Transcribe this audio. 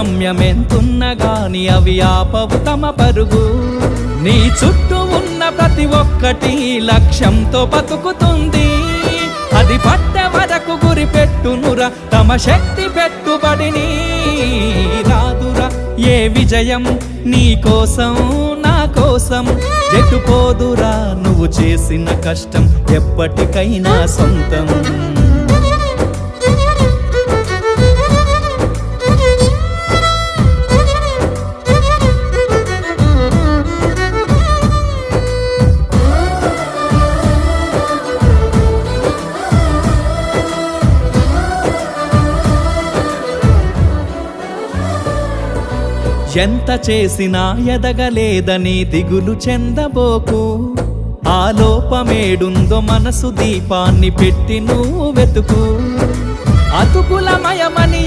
గమ్యమెంతున్న గాని అవి ఆపవు తమ పరుగు. నీ చుట్టూ ఉన్న ప్రతి ఒక్కటి లక్ష్యంతో బతుకుతుంది. అది పట్టే వరకు గురి పెట్టునురా తమ శక్తి పెట్టుబడిని. రాదురా ఏ విజయం నీ కోసం నా కోసం, ఎటుపోదురా నువ్వు చేసిన కష్టం ఎప్పటికైనా సొంతం. ఎంత చేసినా ఎదగలేదని దిగులు చెందబోకు. ఆ లోపమేడుందో మనసు దీపాన్ని పెట్టి నువ్వు వెతుకు. అతుకులమయమని